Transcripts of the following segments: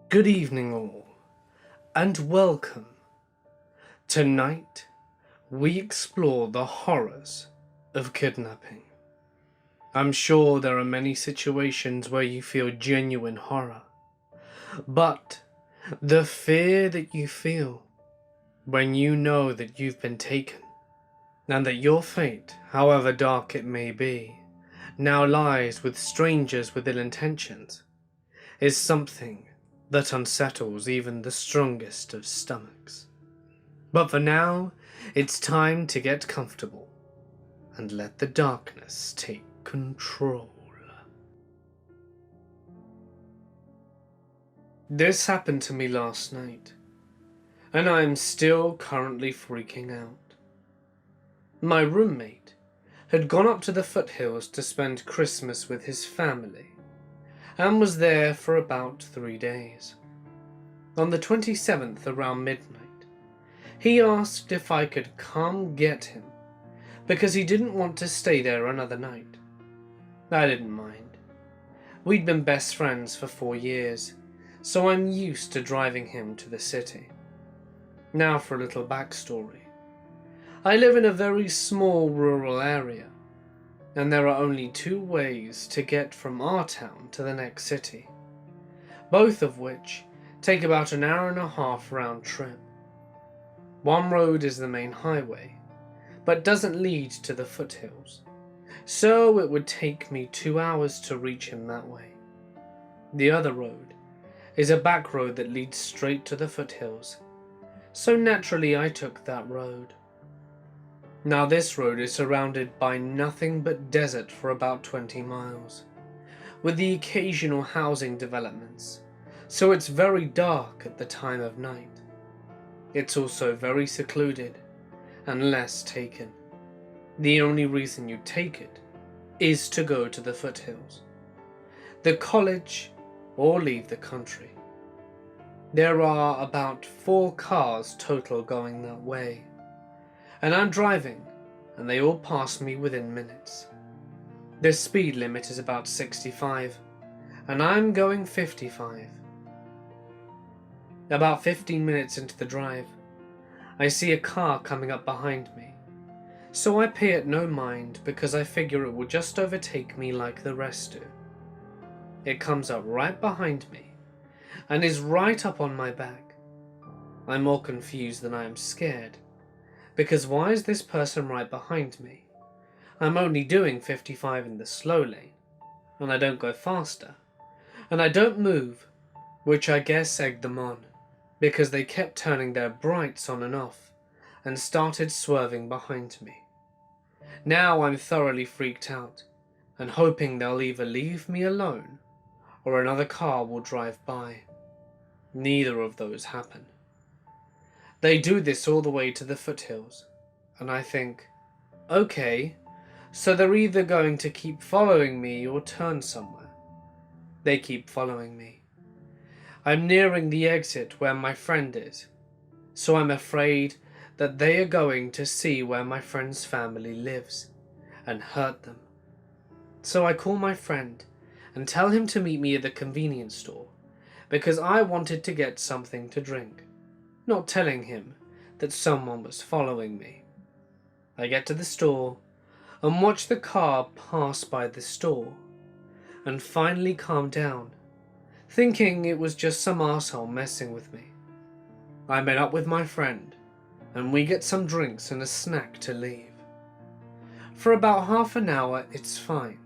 Good evening all, and welcome. Tonight, we explore the horrors of kidnapping. I'm sure there are many situations where you feel genuine horror, but the fear that you feel when you know that you've been taken, and that your fate, however dark it may be, now lies with strangers with ill intentions, is something that unsettles even the strongest of stomachs. But for now, it's time to get comfortable and let the darkness take control. This happened to me last night, and I am still currently freaking out. My roommate had gone up to the foothills to spend Christmas with his family, and was there for about 3 days. On the 27th around midnight, he asked if I could come get him, because he didn't want to stay there another night. I didn't mind. We'd been best friends for 4 years, so I'm used to driving him to the city. Now for a little backstory. I live in a very small rural area, and there are only 2 ways to get from our town to the next city, both of which take about an hour and a half round trip. One road is the main highway, but doesn't lead to the foothills, so it would take me 2 hours to reach him that way. The other road is a back road that leads straight to the foothills, so naturally I took that road. Now this road is surrounded by nothing but desert for about 20 miles, with the occasional housing developments, so it's very dark at the time of night. It's also very secluded, unless taken. The only reason you take it is to go to the foothills, the college, or leave the country. There are about 4 cars total going that way, and I'm driving, and they all pass me within minutes. The speed limit is about 65, and I'm going 55. About 15 minutes into the drive, I see a car coming up behind me, so I pay it no mind because I figure it will just overtake me like the rest do. It comes up right behind me, and is right up on my back. I'm more confused than I am scared, because why is this person right behind me? I'm only doing 55 in the slow lane, and I don't go faster, and I don't move, which I guess egged them on, because they kept turning their brights on and off, and started swerving behind me. Now I'm thoroughly freaked out, and hoping they'll either leave me alone, or another car will drive by. Neither of those happen. They do this all the way to the foothills, and I think, okay, so they're either going to keep following me or turn somewhere. They keep following me. I'm nearing the exit where my friend is, so I'm afraid that they are going to see where my friend's family lives and hurt them. So I call my friend and tell him to meet me at the convenience store, because I wanted to get something to drink, not telling him that someone was following me. I get to the store and watch the car pass by the store, and finally calm down, thinking it was just some arsehole messing with me. I met up with my friend, and we get some drinks and a snack to leave. For about half an hour it's fine,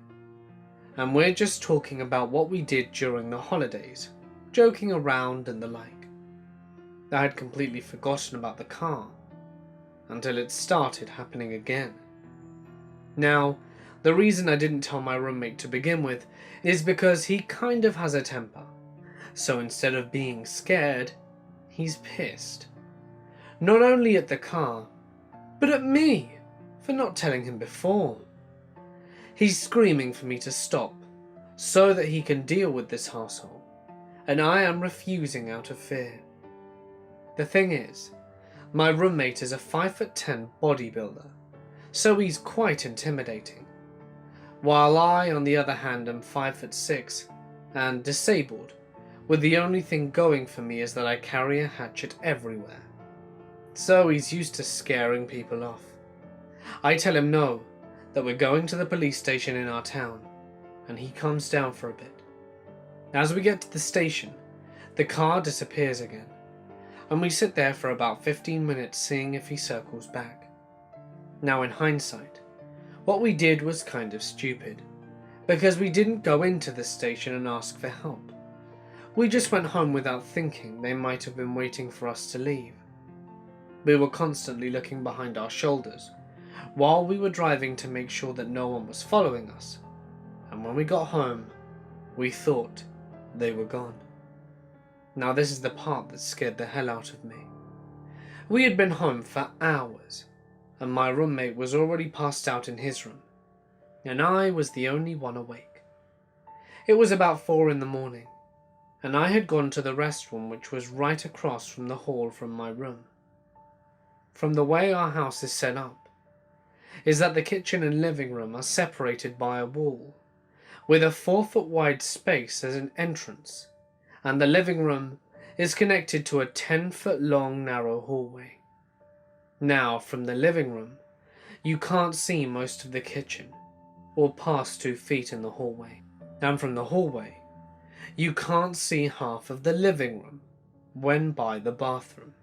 and we're just talking about what we did during the holidays, joking around and the like. I had completely forgotten about the car, until it started happening again. Now, the reason I didn't tell my roommate to begin with is because he kind of has a temper, so instead of being scared, he's pissed. Not only at the car, but at me for not telling him before. He's screaming for me to stop so that he can deal with this arsehole, and I am refusing out of fear. The thing is, my roommate is a 5'10" bodybuilder, so he's quite intimidating, while I, on the other hand, am 5'6" and disabled, with the only thing going for me is that I carry a hatchet everywhere. So he's used to scaring people off. I tell him no, that we're going to the police station in our town, and he calms down for a bit. As we get to the station, the car disappears again, and we sit there for about 15 minutes seeing if he circles back. Now in hindsight, what we did was kind of stupid, because we didn't go into the station and ask for help. We just went home without thinking they might have been waiting for us to leave. We were constantly looking behind our shoulders while we were driving to make sure that no one was following us, and when we got home, we thought they were gone. Now this is the part that scared the hell out of me. We had been home for hours, and my roommate was already passed out in his room, and I was the only one awake. It was about 4 in the morning, and I had gone to the restroom, which was right across from the hall from my room. From the way our house is set up, is that the kitchen and living room are separated by a wall, with a 4-foot wide space as an entrance, and the living room is connected to a 10-foot long narrow hallway. Now, from the living room, you can't see most of the kitchen, or past 2 feet in the hallway, and from the hallway, you can't see half of the living room when by the bathroom.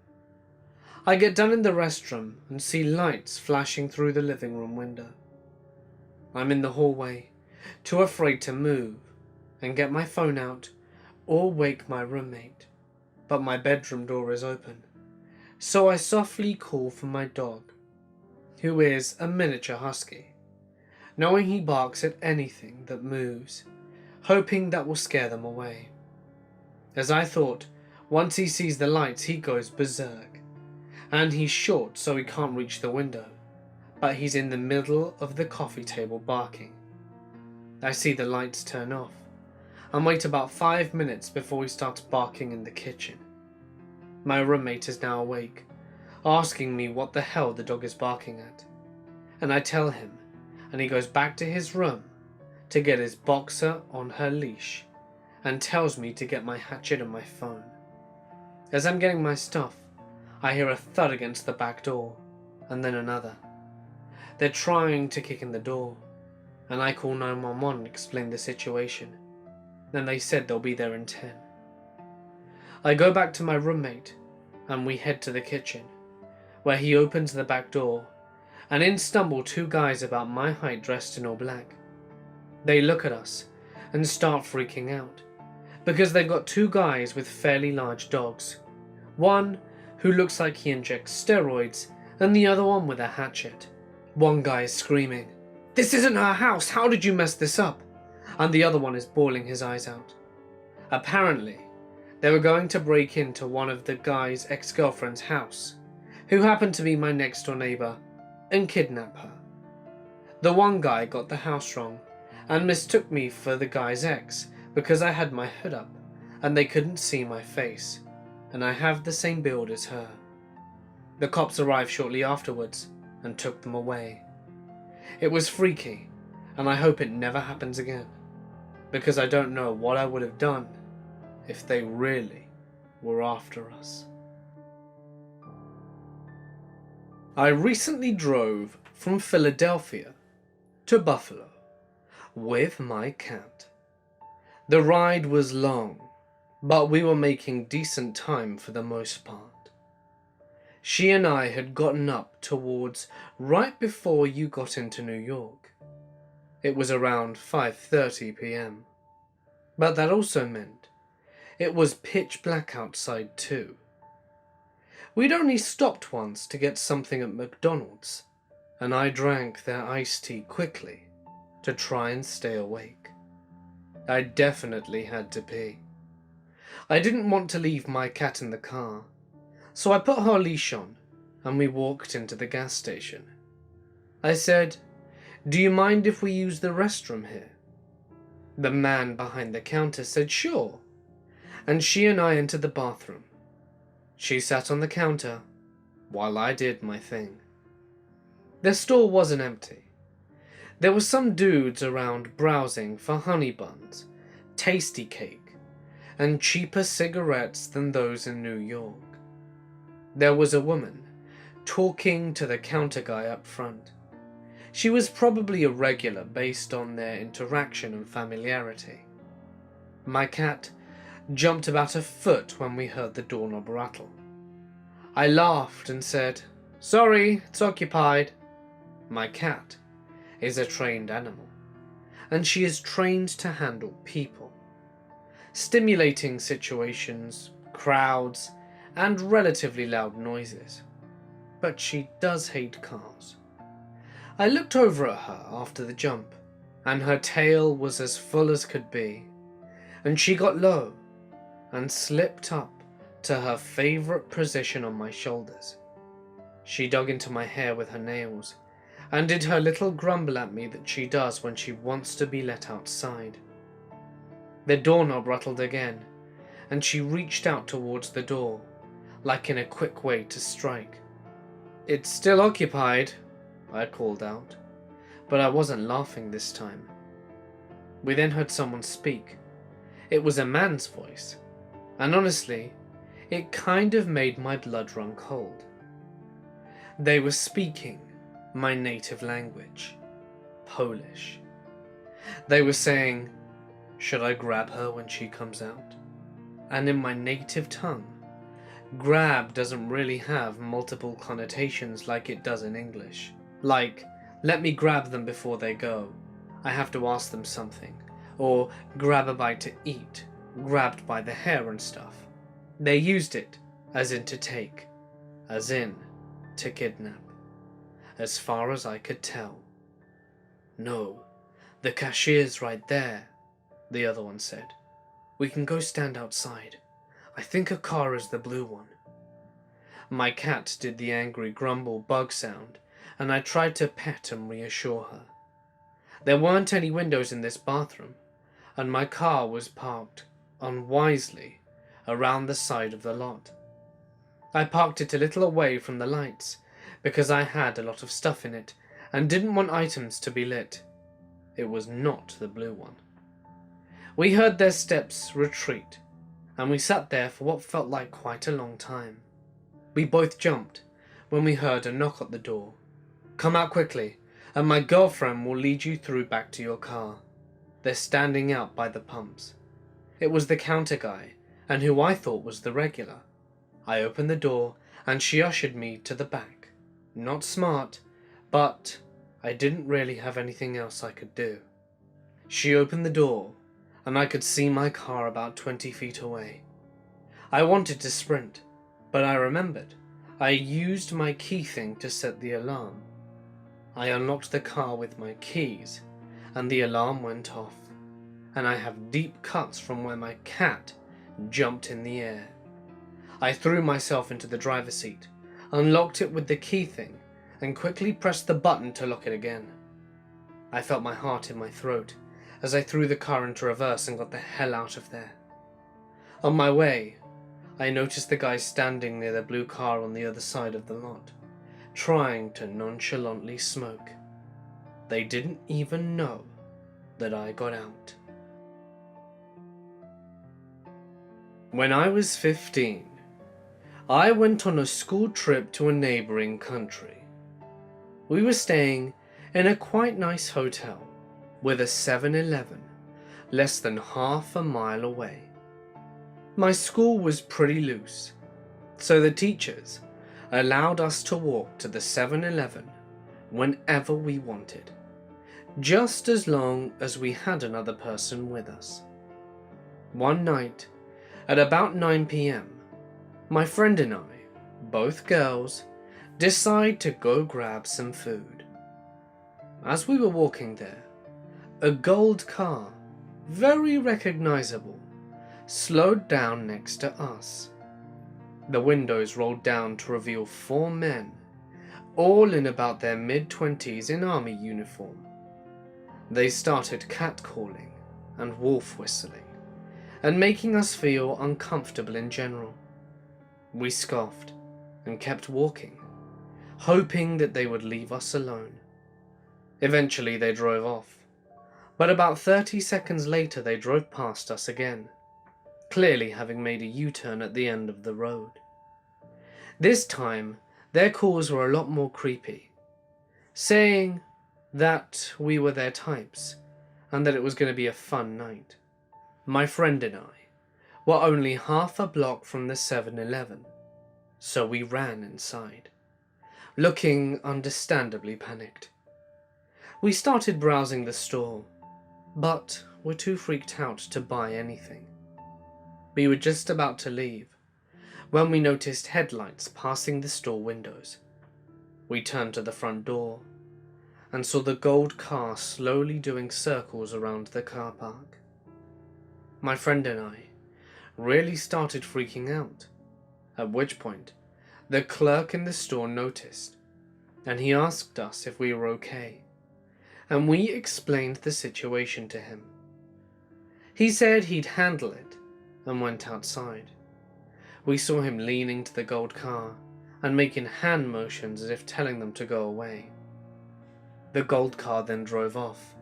I get down in the restroom and see lights flashing through the living room window. I'm in the hallway, too afraid to move and get my phone out or wake my roommate, but my bedroom door is open, so I softly call for my dog, who is a miniature husky, knowing he barks at anything that moves, hoping that will scare them away. As I thought, once he sees the lights he goes berserk, and he's short so he can't reach the window, but he's in the middle of the coffee table barking. I see the lights turn off, and wait about 5 minutes before he starts barking in the kitchen. My roommate is now awake, asking me what the hell the dog is barking at, and I tell him, and he goes back to his room to get his boxer on her leash, and tells me to get my hatchet and my phone. As I'm getting my stuff, I hear a thud against the back door, and then another. They're trying to kick in the door, and I call 911 and explain the situation. Then they said they'll be there in 10. I go back to my roommate, and we head to the kitchen, where he opens the back door, and in stumble 2 guys about my height dressed in all black. They look at us and start freaking out, because they've got 2 guys with fairly large dogs. One who looks like he injects steroids, and the other one with a hatchet. One guy is screaming, "This isn't our house, how did you mess this up?" And the other one is bawling his eyes out. Apparently, they were going to break into one of the guy's ex-girlfriend's house, who happened to be my next door neighbor, and kidnap her. The one guy got the house wrong, and mistook me for the guy's ex because I had my hood up, and they couldn't see my face, and I have the same build as her. The cops arrived shortly afterwards and took them away. It was freaky, and I hope it never happens again, because I don't know what I would have done if they really were after us. I recently drove from Philadelphia to Buffalo with my cat. The ride was long, but we were making decent time for the most part. She and I had gotten up towards right before you got into New York. It was around 5:30 p.m. But that also meant it was pitch black outside too. We'd only stopped once to get something at McDonald's, and I drank their iced tea quickly to try and stay awake. I definitely had to pee. I didn't want to leave my cat in the car, so I put her leash on and we walked into the gas station. I said, "Do you mind if we use the restroom here?" The man behind the counter said sure, and she and I entered the bathroom. She sat on the counter while I did my thing. The store wasn't empty. There were some dudes around browsing for honey buns, tasty cake, and cheaper cigarettes than those in New York. There was a woman talking to the counter guy up front. She was probably a regular based on their interaction and familiarity. My cat jumped about a foot when we heard the doorknob rattle. I laughed and said, "Sorry, it's occupied." My cat is a trained animal, and she is trained to handle people. Stimulating situations, crowds, and relatively loud noises. But she does hate cars. I looked over at her after the jump, and her tail was as full as could be, and she got low and slipped up to her favorite position on my shoulders. She dug into my hair with her nails and did her little grumble at me that she does when she wants to be let outside. The doorknob rattled again, and she reached out towards the door, like in a quick way to strike. "It's still occupied," I called out, but I wasn't laughing this time. We then heard someone speak. It was a man's voice, and honestly, it kind of made my blood run cold. They were speaking my native language, Polish. They were saying, "Should I grab her when she comes out?" And in my native tongue, grab doesn't really have multiple connotations like it does in English. Like, let me grab them before they go, I have to ask them something, or grab a bite to eat, grabbed by the hair and stuff. They used it as in to take, as in to kidnap, as far as I could tell. "No, the cashier's right there," the other one said. "We can go stand outside. I think her car is the blue one." My cat did the angry grumble bug sound, and I tried to pet and reassure her. There weren't any windows in this bathroom, and my car was parked unwisely around the side of the lot. I parked it a little away from the lights because I had a lot of stuff in it and didn't want items to be lit. It was not the blue one. We heard their steps retreat, and we sat there for what felt like quite a long time. We both jumped when we heard a knock at the door. "Come out quickly, and my girlfriend will lead you through back to your car. They're standing out by the pumps." It was the counter guy, and who I thought was the regular. I opened the door, and she ushered me to the back. Not smart, but I didn't really have anything else I could do. She opened the door, and I could see my car about 20 feet away. I wanted to sprint, but I remembered I used my key thing to set the alarm. I unlocked the car with my keys, and the alarm went off, and I have deep cuts from where my cat jumped in the air. I threw myself into the driver's seat, unlocked it with the key thing, and quickly pressed the button to lock it again. I felt my heart in my throat as I threw the car into reverse and got the hell out of there. On my way, I noticed the guy standing near the blue car on the other side of the lot, trying to nonchalantly smoke. They didn't even know that I got out. When I was 15, I went on a school trip to a neighboring country. We were staying in a quite nice hotel with a 7-Eleven less than half a mile away. My school was pretty loose, so the teachers allowed us to walk to the 7-Eleven whenever we wanted, just as long as we had another person with us. One night, at about 9 p.m, my friend and I, both girls, decided to go grab some food. As we were walking there, a gold car, very recognizable, slowed down next to us. The windows rolled down to reveal 4 men, all in about their mid-20s in army uniform. They started catcalling and wolf whistling, and making us feel uncomfortable in general. We scoffed and kept walking, hoping that they would leave us alone. Eventually they drove off, but about 30 seconds later they drove past us again. clearly having made a U-turn at the end of the road. This time, their calls were a lot more creepy, saying that we were their types and that it was going to be a fun night. My friend and I were only half a block from the 7-Eleven, so we ran inside, looking understandably panicked. We started browsing the store, but were too freaked out to buy anything. We were just about to leave when we noticed headlights passing the store windows. We turned to the front door and saw the gold car slowly doing circles around the car park. My friend and I really started freaking out, at which point the clerk in the store noticed, and he asked us if we were okay, and we explained the situation to him. He said he'd handle it and went outside. We saw him leaning to the gold car and making hand motions as if telling them to go away. The gold car then drove off,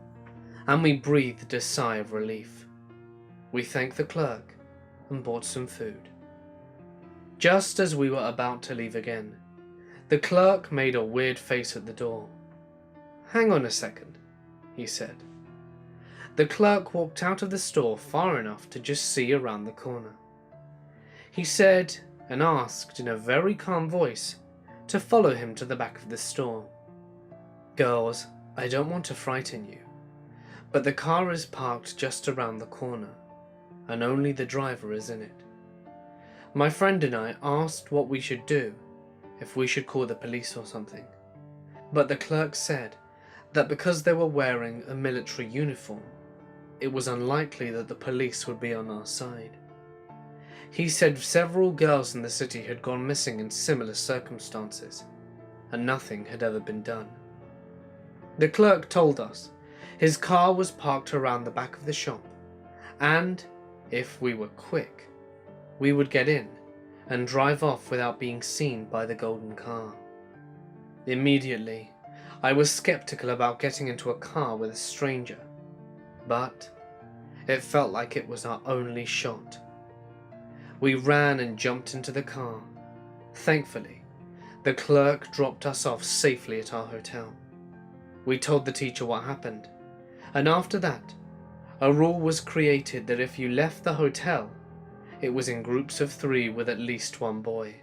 and we breathed a sigh of relief. We thanked the clerk and bought some food. Just as we were about to leave again, the clerk made a weird face at the door. "Hang on a second," he said. The clerk walked out of the store far enough to just see around the corner. He said and asked in a very calm voice to follow him to the back of the store. "Girls, I don't want to frighten you, but the car is parked just around the corner, and only the driver is in it." My friend and I asked what we should do, if we should call the police or something, but the clerk said that because they were wearing a military uniform, it was unlikely that the police would be on our side. He said several girls in the city had gone missing in similar circumstances, and nothing had ever been done. The clerk told us his car was parked around the back of the shop, and if we were quick, we would get in and drive off without being seen by the golden car. Immediately, I was skeptical about getting into a car with a stranger, but it felt like it was our only shot. We ran and jumped into the car. Thankfully, the clerk dropped us off safely at our hotel. We told the teacher what happened, and after that, a rule was created that if you left the hotel, it was in groups of 3 with at least one boy.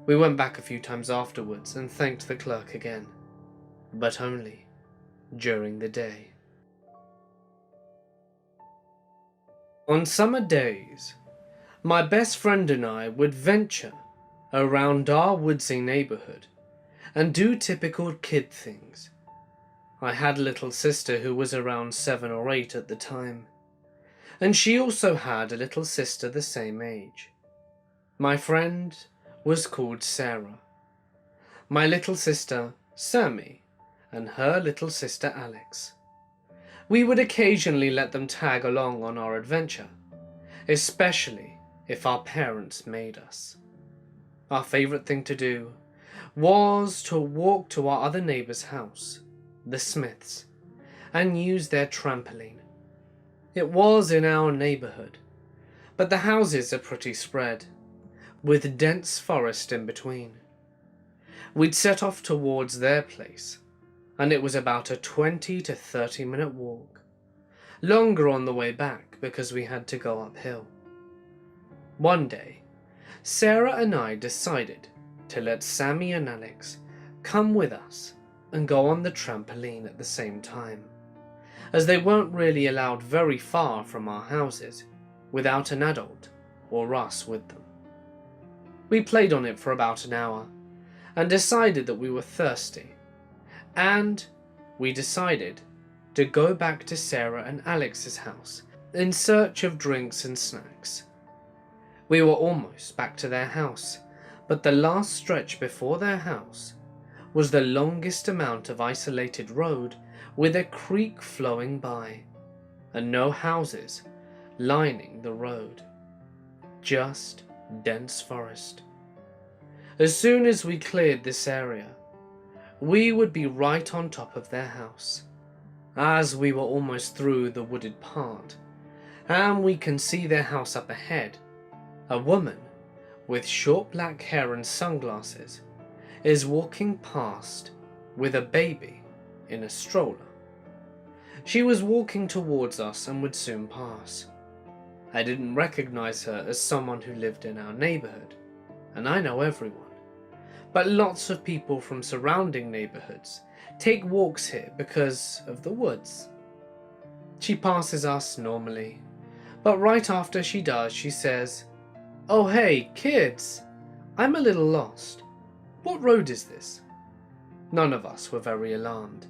We went back a few times afterwards and thanked the clerk again, but only during the day. On summer days, my best friend and I would venture around our woodsy neighborhood and do typical kid things. I had a little sister who was around 7 or 8 at the time, and she also had a little sister the same age. My friend was called Sarah, my little sister Sammy, and her little sister Alex. We would occasionally let them tag along on our adventure, especially if our parents made us. Our favorite thing to do was to walk to our other neighbor's house, the Smiths, and use their trampoline. It was in our neighborhood, but the houses are pretty spread, with dense forest in between. We'd set off towards their place, and it was about a 20 to 30 minute walk, longer on the way back because we had to go uphill. One day, Sarah and I decided to let Sammy and Alex come with us and go on the trampoline at the same time, as they weren't really allowed very far from our houses without an adult or us with them. We played on it for about an hour and decided that we were thirsty, and we decided to go back to Sarah and Alex's house in search of drinks and snacks. We were almost back to their house, but the last stretch before their house was the longest amount of isolated road with a creek flowing by, and no houses lining the road, just dense forest. As soon as we cleared this area, we would be right on top of their house. As we were almost through the wooded part, and we can see their house up ahead. A woman with short black hair and sunglasses is walking past with a baby in a stroller. She was walking towards us and would soon pass. I didn't recognize her as someone who lived in our neighborhood, and I know everyone. But lots of people from surrounding neighborhoods take walks here because of the woods. She passes us normally, but right after she does, she says, "Oh hey, kids, I'm a little lost. What road is this?" None of us were very alarmed.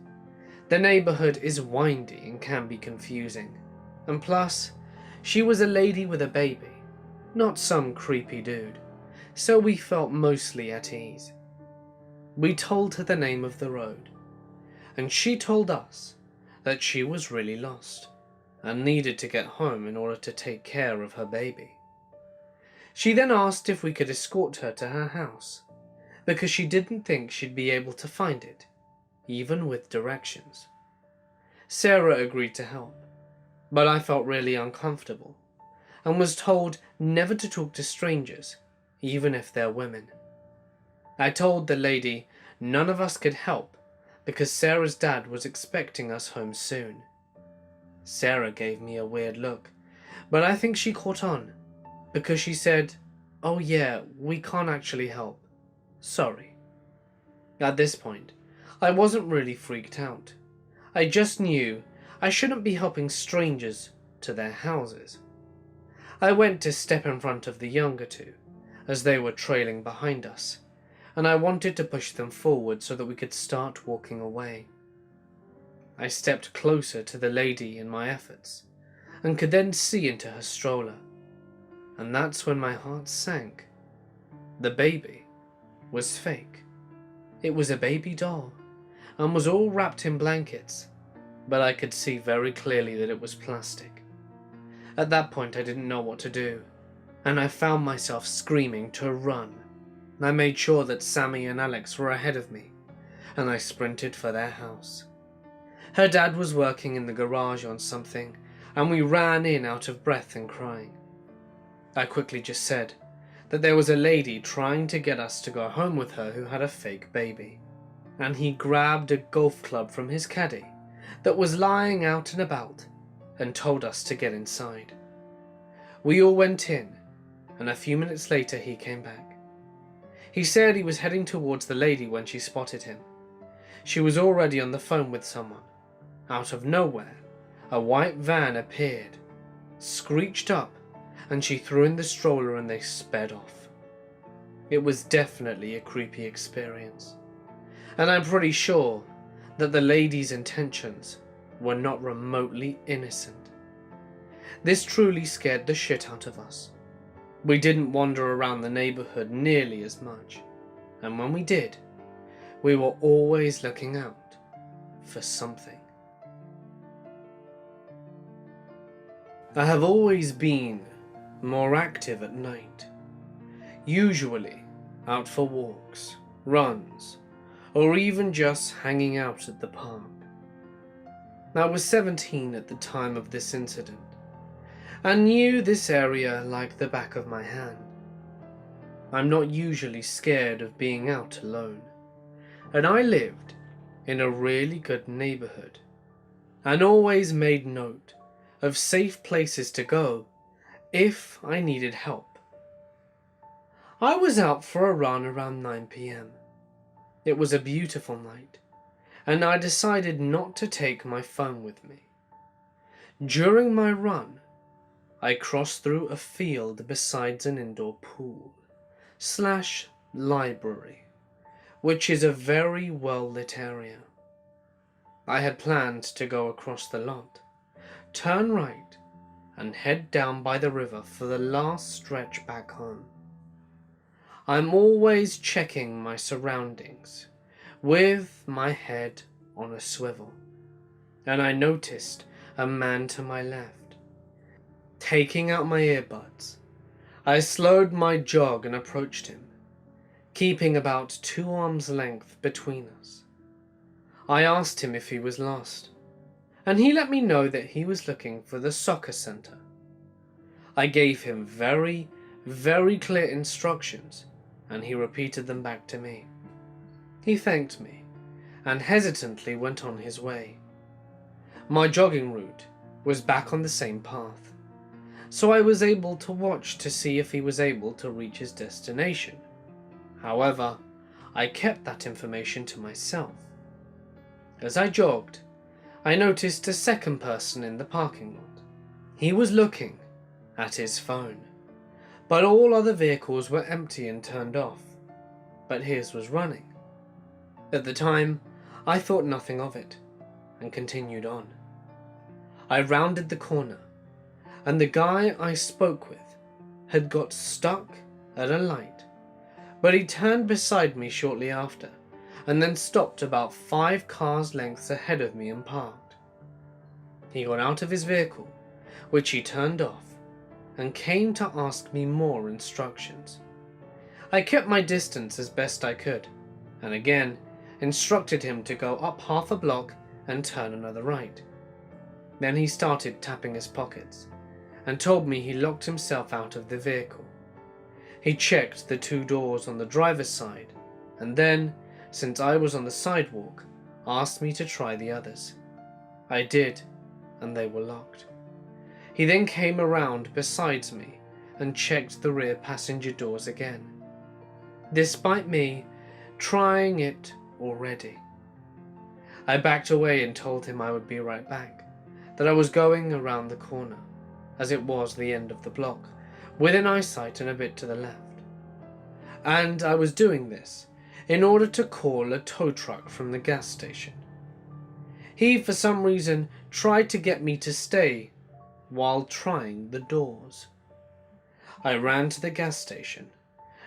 The neighborhood is windy and can be confusing, and plus, she was a lady with a baby, not some creepy dude, so we felt mostly at ease. We told her the name of the road, and she told us that she was really lost and needed to get home in order to take care of her baby. She then asked if we could escort her to her house, because she didn't think she'd be able to find it, even with directions. Sarah agreed to help, but I felt really uncomfortable and was told never to talk to strangers, even if they're women. I told the lady none of us could help because Sarah's dad was expecting us home soon. Sarah gave me a weird look, but I think she caught on because she said, "Oh yeah, we can't actually help. Sorry." At this point, I wasn't really freaked out. I just knew I shouldn't be helping strangers to their houses. I went to step in front of the younger two, as they were trailing behind us, and I wanted to push them forward so that we could start walking away. I stepped closer to the lady in my efforts, and could then see into her stroller, and that's when my heart sank. The baby was fake. It was a baby doll, and was all wrapped in blankets, but I could see very clearly that it was plastic. At that point I didn't know what to do, and I found myself screaming to run. I made sure that Sammy and Alex were ahead of me, and I sprinted for their house. Her dad was working in the garage on something, and we ran in out of breath and crying. I quickly just said that there was a lady trying to get us to go home with her who had a fake baby, and he grabbed a golf club from his caddy that was lying out and about and told us to get inside. We all went in, and a few minutes later he came back. He said he was heading towards the lady when she spotted him. She was already on the phone with someone. Out of nowhere, a white van appeared, screeched up, and she threw in the stroller and they sped off. It was definitely a creepy experience, and I'm pretty sure that the lady's intentions were not remotely innocent. This truly scared the shit out of us. We didn't wander around the neighborhood nearly as much, and when we did, we were always looking out for something. I have always been more active at night, usually out for walks, runs, or even just hanging out at the park. I was 17 at the time of this incident, and knew this area like the back of my hand. I'm not usually scared of being out alone, and I lived in a really good neighborhood, and always made note of safe places to go if I needed help. I was out for a run around 9 p.m. It was a beautiful night, and I decided not to take my phone with me. During my run, I crossed through a field besides an indoor pool / library, which is a very well-lit area. I had planned to go across the lot, turn right, and head down by the river for the last stretch back home. I'm always checking my surroundings with my head on a swivel, and I noticed a man to my left. Taking out my earbuds, I slowed my jog and approached him, keeping about 2 arms length between us. I asked him if he was lost, and he let me know that he was looking for the soccer center I gave him very, very clear instructions, and he repeated them back to me. He thanked me, and hesitantly went on his way. My jogging route was back on the same path, so I was able to watch to see if he was able to reach his destination. However, I kept that information to myself. As I jogged, I noticed a second person in the parking lot. He was looking at his phone, but all other vehicles were empty and turned off, but his was running. At the time, I thought nothing of it and continued on. I rounded the corner, and the guy I spoke with had got stuck at a light, but he turned beside me shortly after, and then stopped about 5 cars' lengths ahead of me and parked. He got out of his vehicle, which he turned off, and came to ask me more instructions. I kept my distance as best I could, and again instructed him to go up half a block and turn another right. Then he started tapping his pockets, and told me he locked himself out of the vehicle. He checked the 2 doors on the driver's side, and then, since I was on the sidewalk, asked me to try the others. I did, and they were locked. He then came around besides me and checked the rear passenger doors again, despite me trying it already. I backed away and told him I would be right back, that I was going around the corner, as it was the end of the block, within eyesight and a bit to the left. And I was doing this in order to call a tow truck from the gas station. He, for some reason, tried to get me to stay while trying the doors. I ran to the gas station.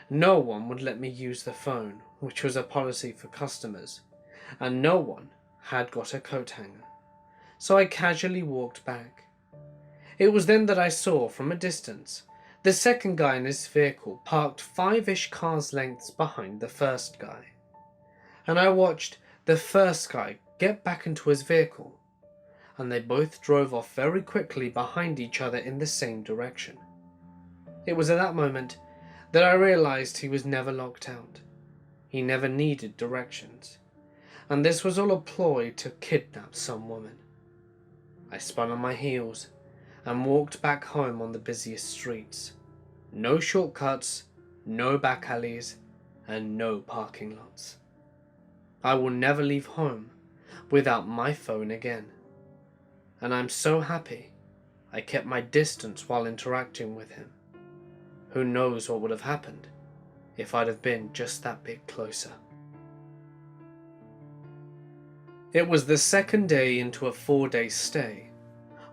No one would let me use the phone, which was a policy for customers, and no one had got a coat hanger, so I casually walked back. It was then that I saw, from a distance, the second guy in his vehicle parked 5-ish cars' lengths behind the first guy, and I watched the first guy get back into his vehicle, and they both drove off very quickly behind each other in the same direction. It was at that moment that I realized he was never locked out. He never needed directions, and this was all a ploy to kidnap some woman. I spun on my heels and walked back home on the busiest streets. No shortcuts, no back alleys, and no parking lots. I will never leave home without my phone again, and I'm so happy I kept my distance while interacting with him. Who knows what would have happened if I'd have been just that bit closer. It was the second day into a 4-day stay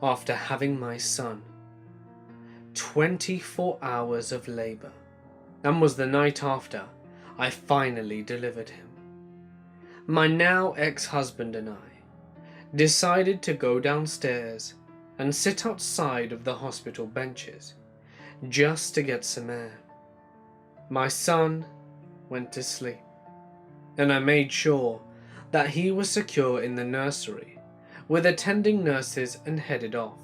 after having my son. 24 hours of labour, and was the night after I finally delivered him. My now ex-husband and I decided to go downstairs and sit outside of the hospital benches just to get some air. My son went to sleep, and I made sure that he was secure in the nursery with attending nurses and headed off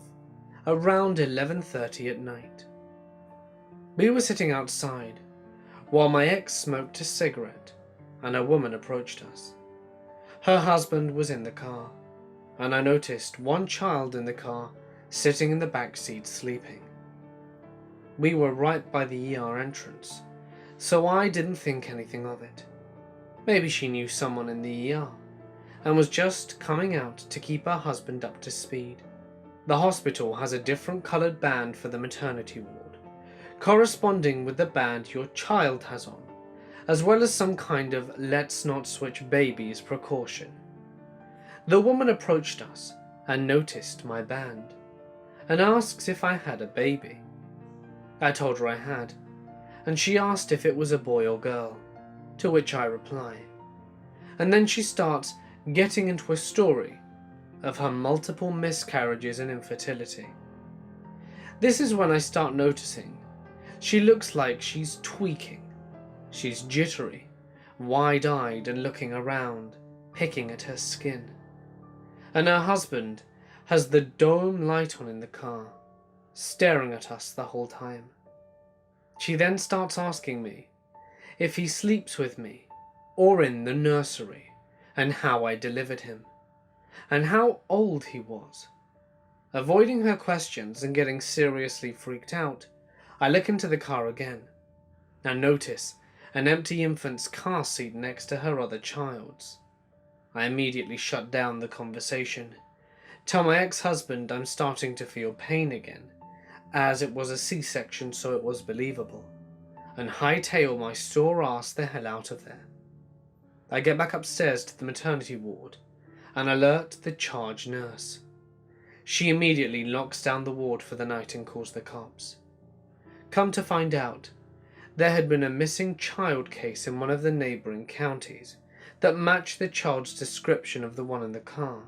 around 11:30 at night. We were sitting outside while my ex smoked a cigarette and a woman approached us. Her husband was in the car, and I noticed one child in the car sitting in the back seat sleeping. We were right by the ER entrance, so I didn't think anything of it. Maybe she knew someone in the ER and was just coming out to keep her husband up to speed. The hospital has a different coloured band for the maternity ward, corresponding with the band your child has on, as well as some kind of let's not switch babies precaution. The woman approached us and noticed my band, and asks if I had a baby. I told her I had, and she asked if it was a boy or girl, to which I reply. And then she starts getting into a story of her multiple miscarriages and infertility. This is when I start noticing she looks like she's tweaking. She's jittery, wide-eyed and looking around, picking at her skin. And her husband has the dome light on in the car, staring at us the whole time. She then starts asking me if he sleeps with me or in the nursery, and how I delivered him, and how old he was. Avoiding her questions and getting seriously freaked out, I look into the car again and notice an empty infant's car seat next to her other child's. I immediately shut down the conversation, tell my ex-husband I'm starting to feel pain again, as it was a C-section so it was believable, and hightail my sore ass the hell out of there. I get back upstairs to the maternity ward and alert the charge nurse. She immediately locks down the ward for the night and calls the cops. Come to find out, there had been a missing child case in one of the neighbouring counties that matched the child's description of the one in the car,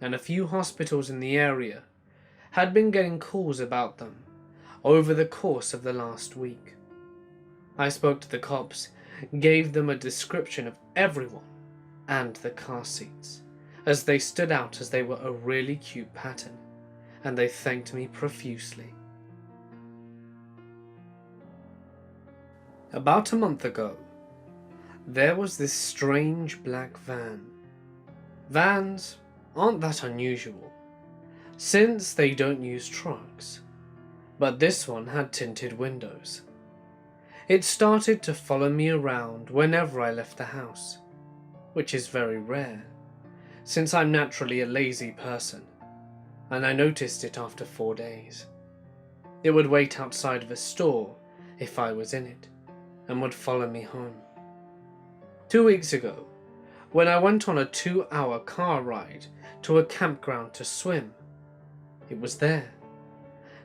and a few hospitals in the area had been getting calls about them over the course of the last week. I spoke to the cops, gave them a description of everyone and the car seats, as they stood out as they were a really cute pattern, and they thanked me profusely. About a month ago, there was this strange black van. Vans aren't that unusual, since they don't use trucks, but this one had tinted windows. It started to follow me around whenever I left the house, which is very rare, since I'm naturally a lazy person, and I noticed it after 4 days. It would wait outside of a store if I was in it, and would follow me home. 2 weeks ago, when I went on a 2-hour car ride to a campground to swim, it was there,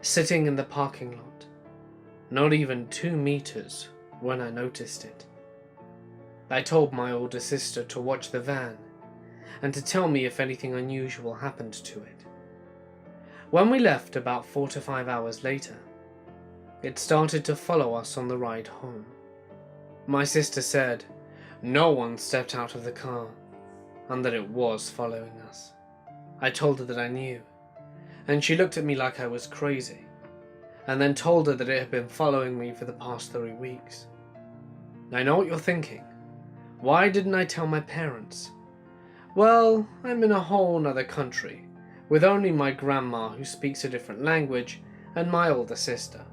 sitting in the parking lot, not even 2 meters when I noticed it. I told my older sister to watch the van and to tell me if anything unusual happened to it. When we left about 4 to 5 hours later, it started to follow us on the ride home. My sister said no one stepped out of the car and that it was following us. I told her that I knew, and she looked at me like I was crazy, and then told her that it had been following me for the past 3 weeks. I know what you're thinking. Why didn't I tell my parents? Well, I'm in a whole nother country, with only my grandma who speaks a different language and my older sister.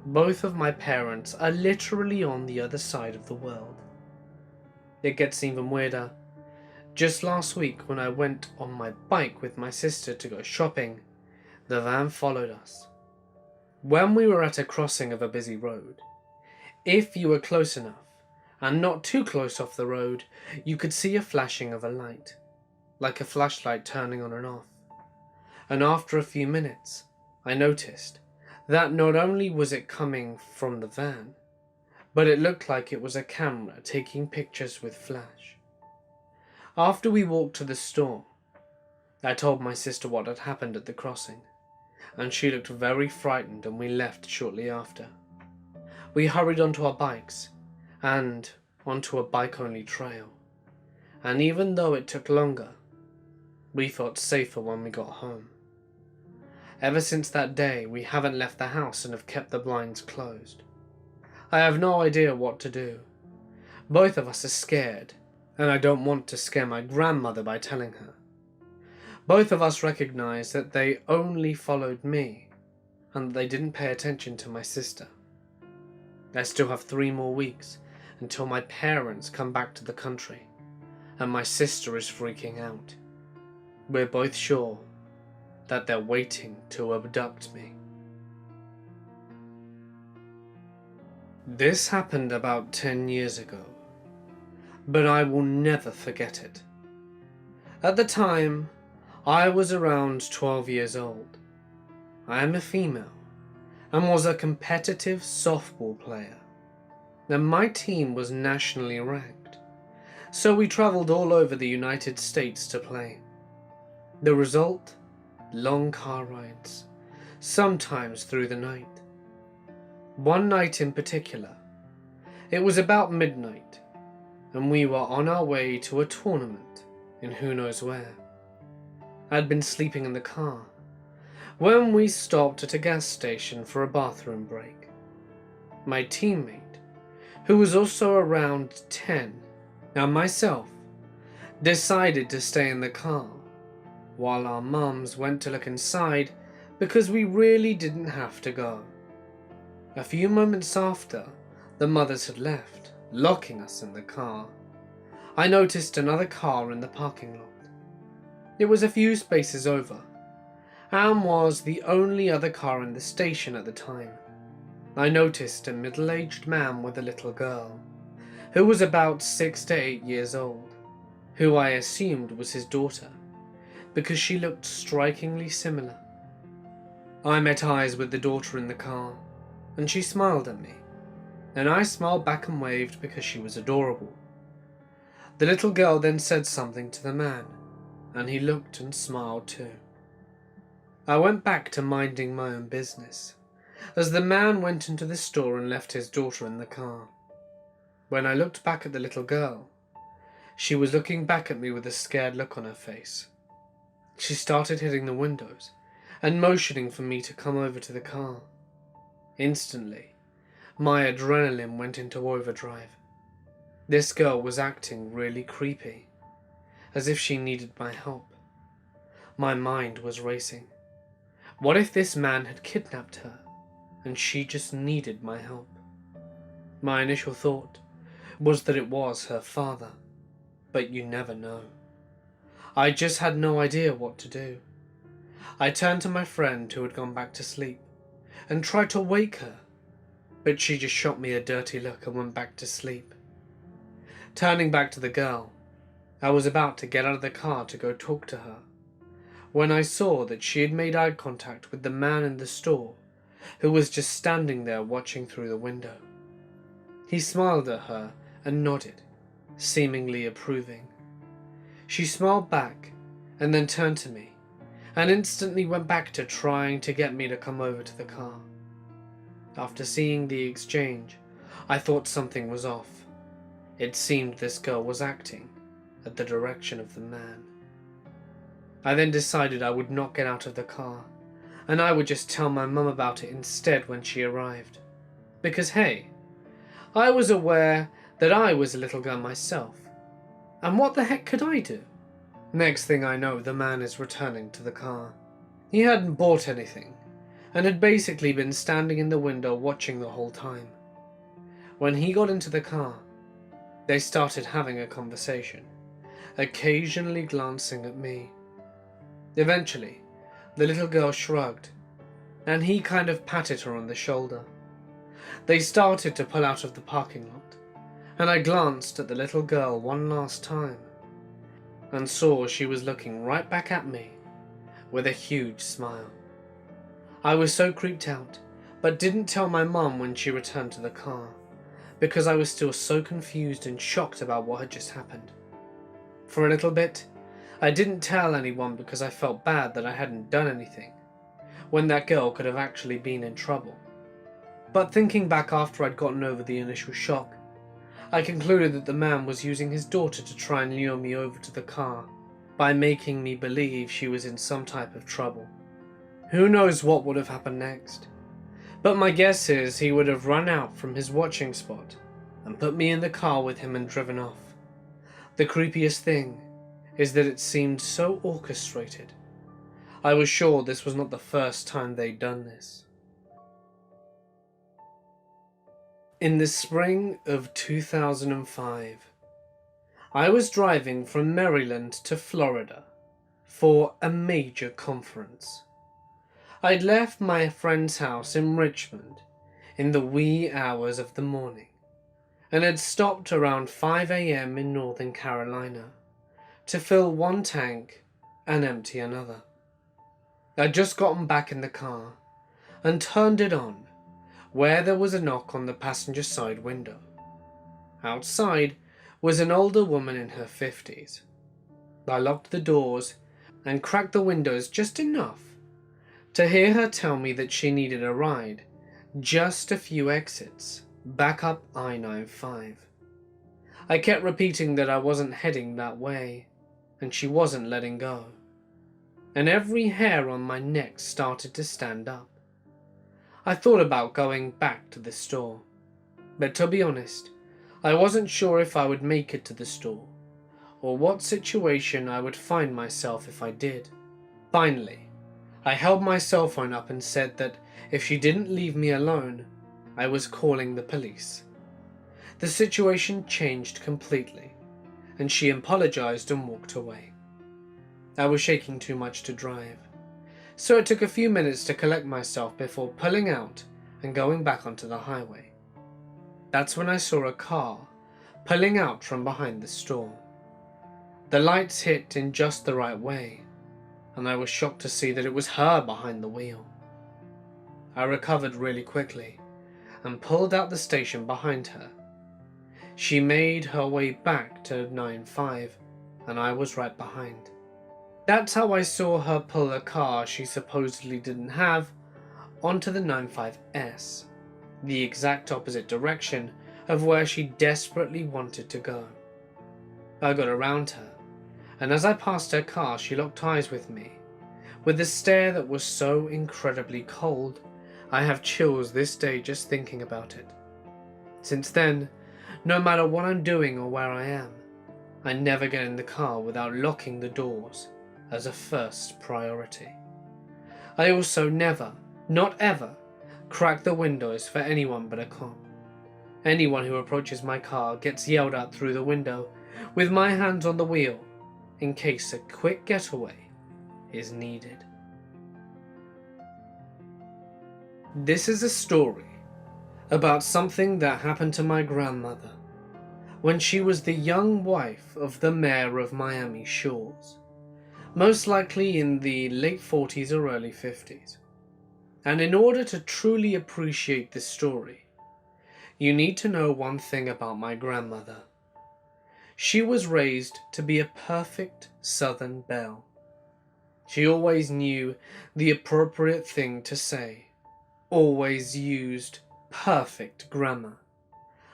Both of my parents are literally on the other side of the world. It gets even weirder. Just last week when I went on my bike with my sister to go shopping, the van followed us. When we were at a crossing of a busy road, if you were close enough, and not too close off the road, you could see a flashing of a light, like a flashlight turning on and off. And after a few minutes, I noticed that not only was it coming from the van, but it looked like it was a camera taking pictures with flash. After we walked to the store, I told my sister what had happened at the crossing, and she looked very frightened, and we left shortly after. We hurried onto our bikes and onto a bike-only trail, and even though it took longer, we felt safer when we got home. Ever since that day, we haven't left the house and have kept the blinds closed. I have no idea what to do. Both of us are scared, and I don't want to scare my grandmother by telling her. Both of us recognize that they only followed me, and that they didn't pay attention to my sister. I still have 3 more weeks until my parents come back to the country, and my sister is freaking out. We're both sure that they're waiting to abduct me. This happened about 10 years ago, but I will never forget it. At the time, I was around 12 years old. I am a female and was a competitive softball player, and my team was nationally ranked, so we travelled all over the United States to play. The result? Long car rides, sometimes through the night. One night in particular, it was about midnight, and we were on our way to a tournament in who knows where. I'd been sleeping in the car, when we stopped at a gas station for a bathroom break. My teammate, who was also around 10, and myself, decided to stay in the car, while our mums went to look inside because we really didn't have to go. A few moments after, the mothers had left, locking us in the car. I noticed another car in the parking lot. It was a few spaces over, and was the only other car in the station at the time. I noticed a middle-aged man with a little girl, who was about 6 to 8 years old, who I assumed was his daughter, because she looked strikingly similar. I met eyes with the daughter in the car, and she smiled at me, and I smiled back and waved because she was adorable. The little girl then said something to the man, and he looked and smiled too. I went back to minding my own business, as the man went into the store and left his daughter in the car. When I looked back at the little girl, she was looking back at me with a scared look on her face. She started hitting the windows and motioning for me to come over to the car. Instantly, my adrenaline went into overdrive. This girl was acting really creepy, as if she needed my help. My mind was racing. What if this man had kidnapped her, and she just needed my help? My initial thought was that it was her father, but you never know. I just had no idea what to do. I turned to my friend who had gone back to sleep, and tried to wake her, but she just shot me a dirty look and went back to sleep. Turning back to the girl, I was about to get out of the car to go talk to her, when I saw that she had made eye contact with the man in the store, who was just standing there watching through the window. He smiled at her and nodded, seemingly approving. She smiled back and then turned to me, and instantly went back to trying to get me to come over to the car. After seeing the exchange, I thought something was off. It seemed this girl was acting at the direction of the man. I then decided I would not get out of the car, and I would just tell my mum about it instead when she arrived. Because hey, I was aware that I was a little girl myself, and what the heck could I do? Next thing I know, the man is returning to the car. He hadn't bought anything, and had basically been standing in the window watching the whole time. When he got into the car, they started having a conversation, occasionally glancing at me. Eventually, the little girl shrugged, and he kind of patted her on the shoulder. They started to pull out of the parking lot, and I glanced at the little girl one last time, and saw she was looking right back at me with a huge smile. I was so creeped out, but didn't tell my mum when she returned to the car, because I was still so confused and shocked about what had just happened. For a little bit, I didn't tell anyone because I felt bad that I hadn't done anything, when that girl could have actually been in trouble. But thinking back after I'd gotten over the initial shock, I concluded that the man was using his daughter to try and lure me over to the car by making me believe she was in some type of trouble. Who knows what would have happened next, but my guess is he would have run out from his watching spot and put me in the car with him and driven off. The creepiest thing is that it seemed so orchestrated. I was sure this was not the first time they'd done this. In the spring of 2005, I was driving from Maryland to Florida for a major conference. I'd left my friend's house in Richmond in the wee hours of the morning, and had stopped around 5 a.m. in Northern Carolina to fill one tank and empty another. I'd just gotten back in the car and turned it on, where there was a knock on the passenger side window. Outside was an older woman in her 50s. I locked the doors and cracked the windows just enough to hear her tell me that she needed a ride just a few exits back up I-95. I kept repeating that I wasn't heading that way, and she wasn't letting go. and every hair on my neck started to stand up. I thought about going back to the store, but to be honest, I wasn't sure if I would make it to the store, or what situation I would find myself if I did. Finally, I held my cell phone up and said that if she didn't leave me alone, I was calling the police. The situation changed completely, and she apologized and walked away. I was shaking too much to drive, so it took a few minutes to collect myself before pulling out and going back onto the highway. That's when I saw a car pulling out from behind the store. The lights hit in just the right way, and I was shocked to see that it was her behind the wheel. I recovered really quickly and pulled out the station behind her. She made her way back to 95, and I was right behind. That's how I saw her pull a car she supposedly didn't have onto the 95S, the exact opposite direction of where she desperately wanted to go. I got around her, and as I passed her car, she locked eyes with me, with a stare that was so incredibly cold, I have chills this day just thinking about it. Since then, no matter what I'm doing or where I am, I never get in the car without locking the doors as a first priority. I also never, not ever, crack the windows for anyone but a cop. Anyone who approaches my car gets yelled at through the window with my hands on the wheel in case a quick getaway is needed. This is a story about something that happened to my grandmother when she was the young wife of the mayor of Miami Shores, most likely in the late 40s or early 50s. And in order to truly appreciate this story, you need to know one thing about my grandmother. She was raised to be a perfect Southern belle. She always knew the appropriate thing to say, always used perfect grammar,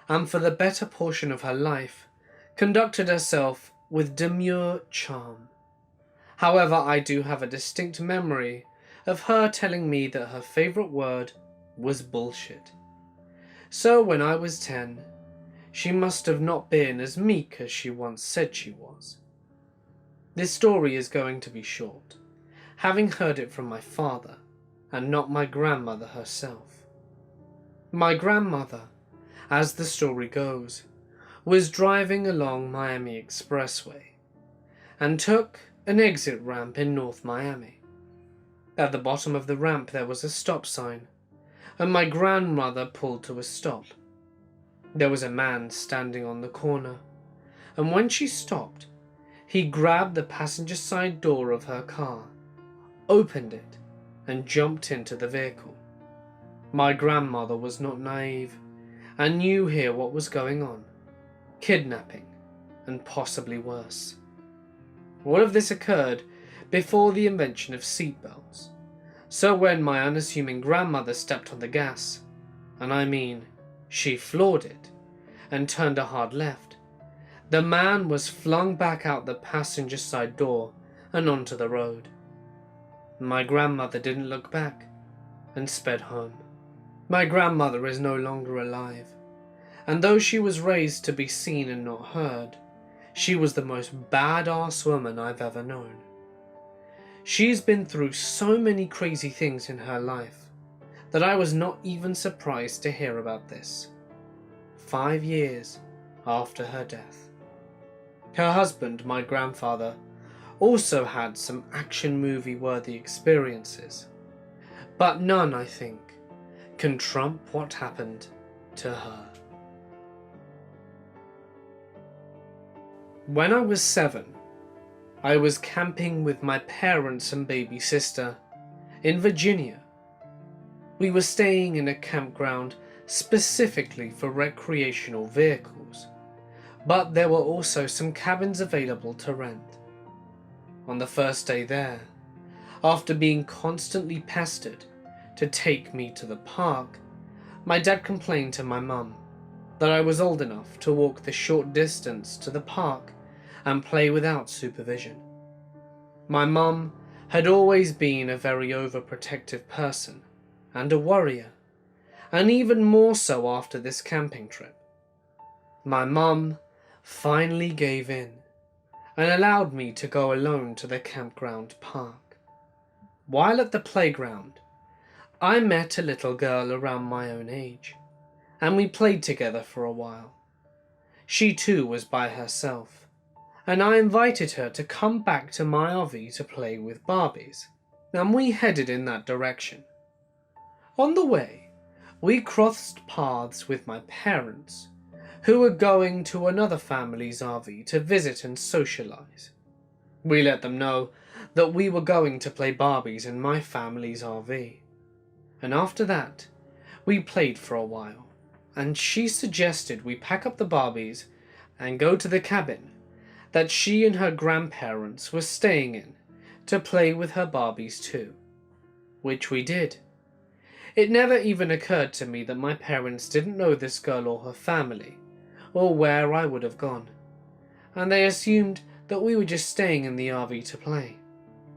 and for the better portion of her life, conducted herself with demure charm. However, I do have a distinct memory of her telling me that her favorite word was bullshit. So when I was 10, she must have not been as meek as she once said she was. This story is going to be short, having heard it from my father and not my grandmother herself. My grandmother, as the story goes, was driving along Miami Expressway and took an exit ramp in North Miami. At the bottom of the ramp there was a stop sign, and my grandmother pulled to a stop. There was a man standing on the corner, and when she stopped, he grabbed the passenger side door of her car, opened it, and jumped into the vehicle. My grandmother was not naive and knew here what was going on: kidnapping, and possibly worse. All of this occurred before the invention of seatbelts, so when my unassuming grandmother stepped on the gas, and I mean she floored it, and turned a hard left, the man was flung back out the passenger side door and onto the road. My grandmother didn't look back and sped home. My grandmother is no longer alive, and though she was raised to be seen and not heard, she was the most badass woman I've ever known. She's been through so many crazy things in her life that I was not even surprised to hear about this 5 years after her death. Her husband, my grandfather, also had some action movie worthy experiences, but none, I think, can trump what happened to her. When I was 7, I was camping with my parents and baby sister in Virginia. We were staying in a campground specifically for recreational vehicles, but there were also some cabins available to rent. On the first day there, after being constantly pestered to take me to the park, my dad complained to my mum that I was old enough to walk the short distance to the park and play without supervision. My mum had always been a very overprotective person and a worrier, and even more so after this camping trip. My mum finally gave in and allowed me to go alone to the campground park. While at the playground, I met a little girl around my own age, and we played together for a while. She too was by herself, and I invited her to come back to my RV to play with Barbies, and we headed in that direction. On the way, we crossed paths with my parents, who were going to another family's RV to visit and socialize. We let them know that we were going to play Barbies in my family's RV. And after that, we played for a while, and she suggested we pack up the Barbies and go to the cabin that she and her grandparents were staying in to play with her Barbies too, which we did. It never even occurred to me that my parents didn't know this girl or her family, or where I would have gone, and they assumed that we were just staying in the RV to play.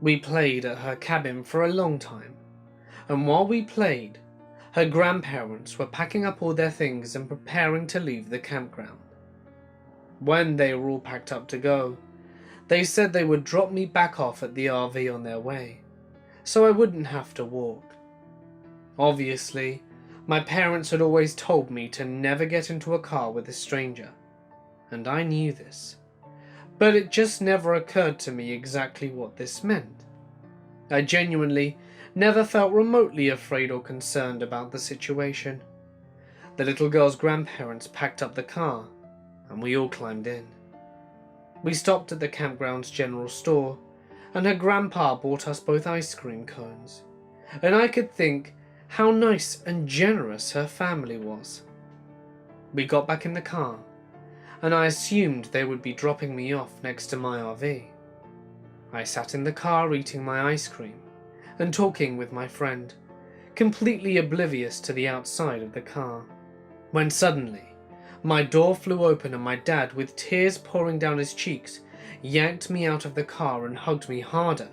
We played at her cabin for a long time, and while we played, her grandparents were packing up all their things and preparing to leave the campground. When they were all packed up to go, they said they would drop me back off at the RV on their way, so I wouldn't have to walk. Obviously, my parents had always told me to never get into a car with a stranger, and I knew this, but it just never occurred to me exactly what this meant. I genuinely never felt remotely afraid or concerned about the situation. The little girl's grandparents packed up the car, and we all climbed in. We stopped at the campground's general store, and her grandpa bought us both ice cream cones, and I could think how nice and generous her family was. We got back in the car, and I assumed they would be dropping me off next to my RV. I sat in the car eating my ice cream and talking with my friend, completely oblivious to the outside of the car, when suddenly my door flew open and my dad, with tears pouring down his cheeks, yanked me out of the car and hugged me harder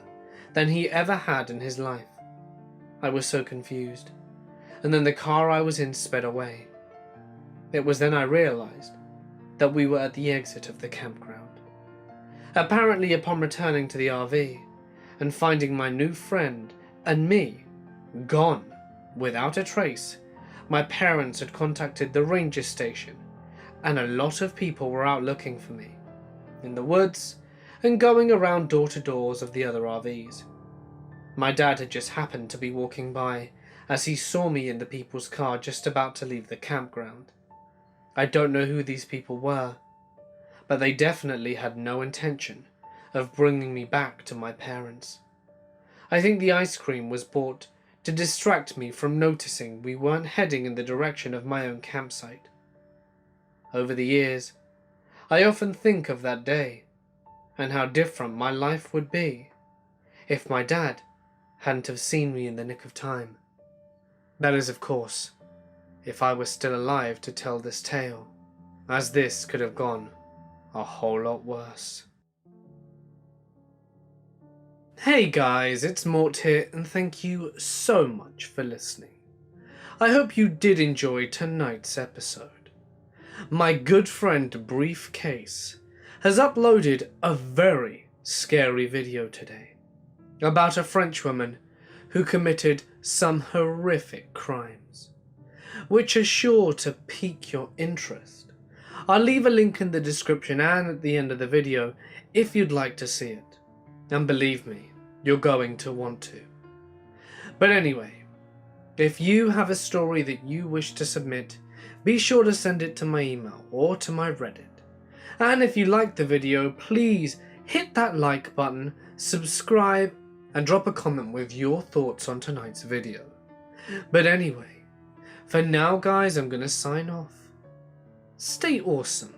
than he ever had in his life. I was so confused, and then the car I was in sped away. It was then I realized that we were at the exit of the campground. Apparently, upon returning to the RV and finding my new friend and me gone without a trace, my parents had contacted the ranger station, and a lot of people were out looking for me in the woods and going around door to doors of the other RVs. My dad had just happened to be walking by as he saw me in the people's car just about to leave the campground. I don't know who these people were, but they definitely had no intention of bringing me back to my parents. I think the ice cream was bought to distract me from noticing we weren't heading in the direction of my own campsite. Over the years, I often think of that day and how different my life would be if my dad hadn't have seen me in the nick of time. That is, of course, if I was still alive to tell this tale, as this could have gone a whole lot worse. Hey guys, it's Mort here, and thank you so much for listening. I hope you did enjoy tonight's episode. My good friend Briefcase has uploaded a very scary video today about a Frenchwoman who committed some horrific crimes, which are sure to pique your interest. I'll leave a link in the description and at the end of the video if you'd like to see it, and believe me, you're going to want to. But anyway, if you have a story that you wish to submit, be sure to send it to my email or to my Reddit. And if you liked the video, please hit that like button, subscribe, and drop a comment with your thoughts on tonight's video. But anyway, for now guys, I'm gonna sign off. Stay awesome,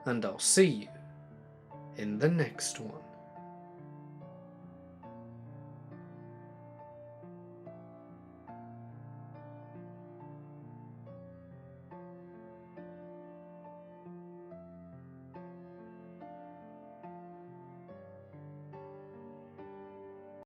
and I'll see you in the next one.